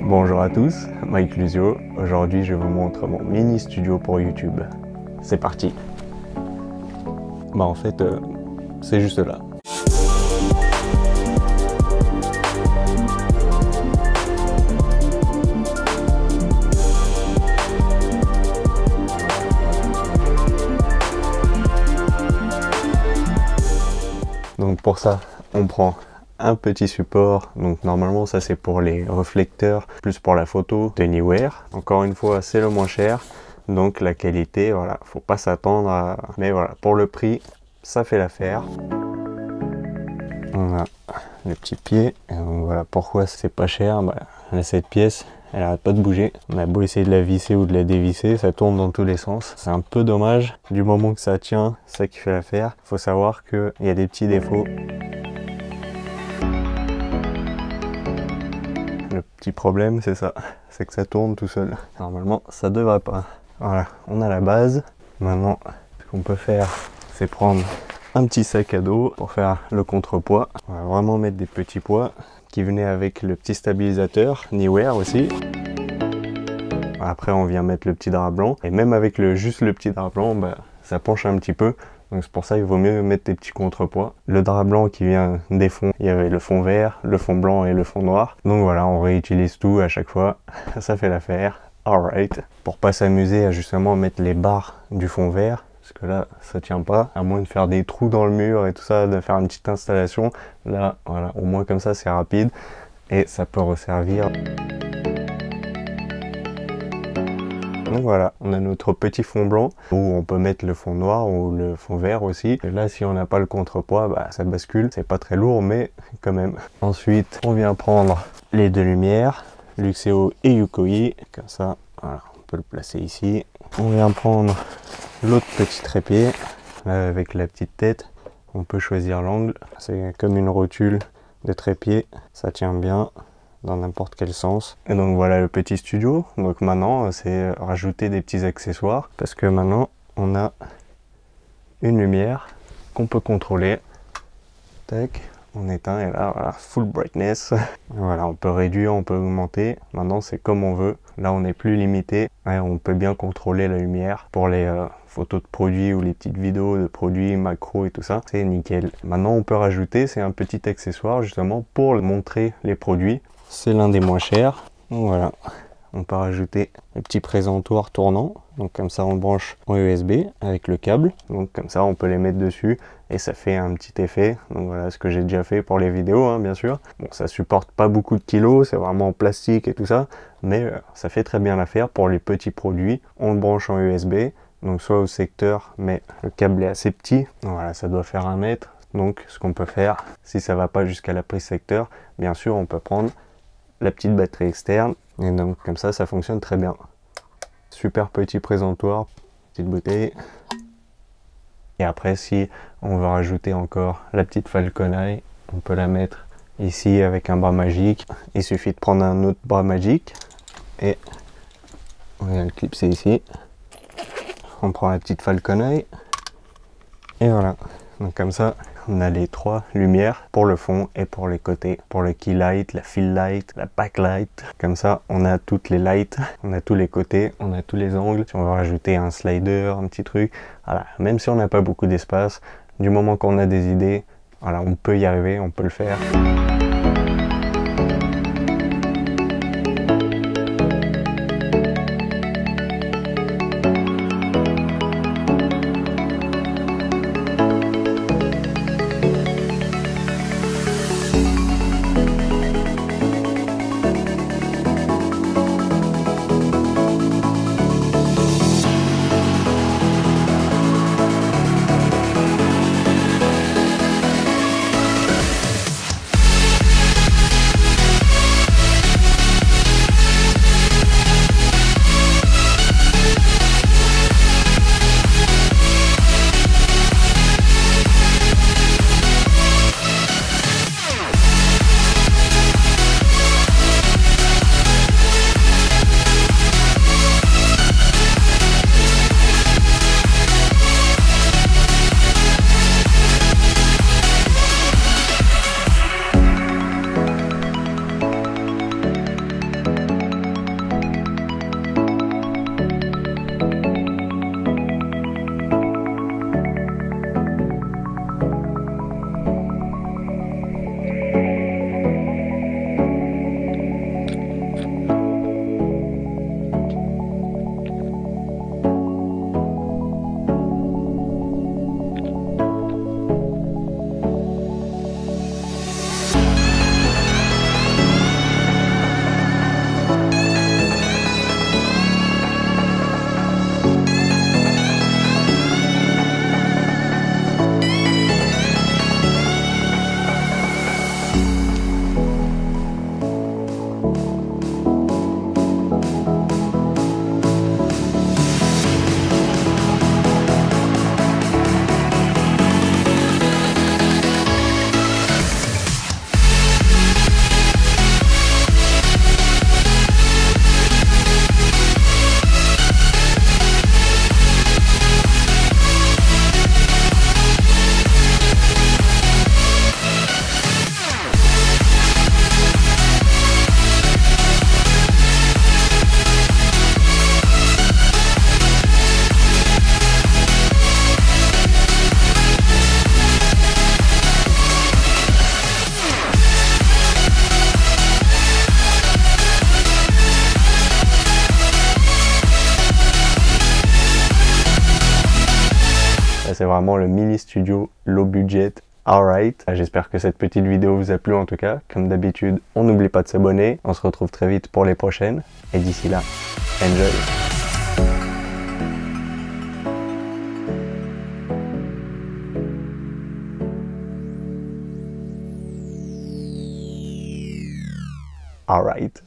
Bonjour à tous, Mike Lusio. Aujourd'hui, je vous montre mon mini studio pour YouTube. C'est parti. En fait, c'est juste là. Donc pour ça, on prend un petit support. Donc normalement ça c'est pour les réflecteurs, plus pour la photo de Neewer. Encore une fois, c'est le moins cher. Donc la qualité, voilà, faut pas s'attendre à... Mais voilà, pour le prix, ça fait l'affaire. On a le petit pied. Et donc voilà pourquoi c'est pas cher. Elle a cette pièce, elle arrête pas de bouger. On a beau essayer de la visser ou de la dévisser, ça tourne dans tous les sens. C'est un peu dommage. Du moment que ça tient, c'est ça qui fait l'affaire. Faut savoir qu'il y a des petits défauts. Le petit problème, c'est ça. C'est que ça tourne tout seul. Normalement, ça devrait pas. Voilà, on a la base. Maintenant, ce qu'on peut faire, c'est prendre un petit sac à dos pour faire le contrepoids. On va vraiment mettre des petits poids qui venaient avec le petit stabilisateur, Neewer aussi. Après, on vient mettre le petit drap blanc. Et même avec juste le petit drap blanc, ça penche un petit peu. Donc c'est pour ça qu'il vaut mieux mettre des petits contrepoids. Le drap blanc qui vient des fonds, il y avait le fond vert, le fond blanc et le fond noir. Donc voilà, on réutilise tout à chaque fois. Ça fait l'affaire. Alright. Pour pas s'amuser à justement mettre les barres du fond vert, parce que là ça tient pas, à moins de faire des trous dans le mur et tout ça, de faire une petite installation. Là voilà, au moins comme ça c'est rapide et ça peut resservir. Donc voilà, on a notre petit fond blanc où on peut mettre le fond noir ou le fond vert aussi. Et là, si on n'a pas le contrepoids, ça bascule. C'est pas très lourd, mais quand même. Ensuite, on vient prendre les deux lumières, Luxeo et Yukoi. Comme ça, voilà, on peut le placer ici. On vient prendre l'autre petit trépied, là, avec la petite tête. On peut choisir l'angle. C'est comme une rotule de trépied. Ça tient bien dans n'importe quel sens. Et donc voilà le petit studio. Donc maintenant c'est rajouter des petits accessoires parce que maintenant on a une lumière qu'on peut contrôler. Tac, on éteint et là voilà, full brightness. Voilà, on peut réduire, on peut augmenter. Maintenant c'est comme on veut. Là on n'est plus limité. Ouais, on peut bien contrôler la lumière pour les photos de produits ou les petites vidéos de produits, macro et tout ça. C'est nickel. Maintenant on peut rajouter, c'est un petit accessoire justement pour montrer les produits. C'est l'un des moins chers. Donc voilà, on peut rajouter le petit présentoir tournant. Donc comme ça on branche en USB avec le câble. Donc comme ça on peut les mettre dessus et ça fait un petit effet. Donc voilà ce que j'ai déjà fait pour les vidéos, hein, bien sûr. Bon, ça supporte pas beaucoup de kilos, c'est vraiment en plastique et tout ça. Mais ça fait très bien l'affaire pour les petits produits. On le branche en USB, donc soit au secteur, mais le câble est assez petit. Donc voilà, ça doit faire 1 mètre. Donc ce qu'on peut faire, si ça va pas jusqu'à la prise secteur, bien sûr on peut prendre la petite batterie externe et donc comme ça ça fonctionne très bien. Super petit présentoir, petite bouteille. Et après si on veut rajouter encore la petite Falcon Eye, on peut la mettre ici avec un bras magique. Il suffit de prendre un autre bras magique et on vient le clipser ici. On prend la petite Falcon Eye et voilà. Donc comme ça on a les 3 lumières pour le fond et pour les côtés, pour le key light, la fill light, la backlight. Comme ça on a toutes les lights, on a tous les côtés, on a tous les angles. Si on veut rajouter un slider, un petit truc, voilà, même si on n'a pas beaucoup d'espace, du moment qu'on a des idées, voilà, on peut y arriver, on peut le faire. c'est vraiment le mini studio low budget. Alright, j'espère que cette petite vidéo vous a plu en tout cas. Comme d'habitude, on n'oublie pas de s'abonner. On se retrouve très vite pour les prochaines. Et d'ici là, enjoy! Alright.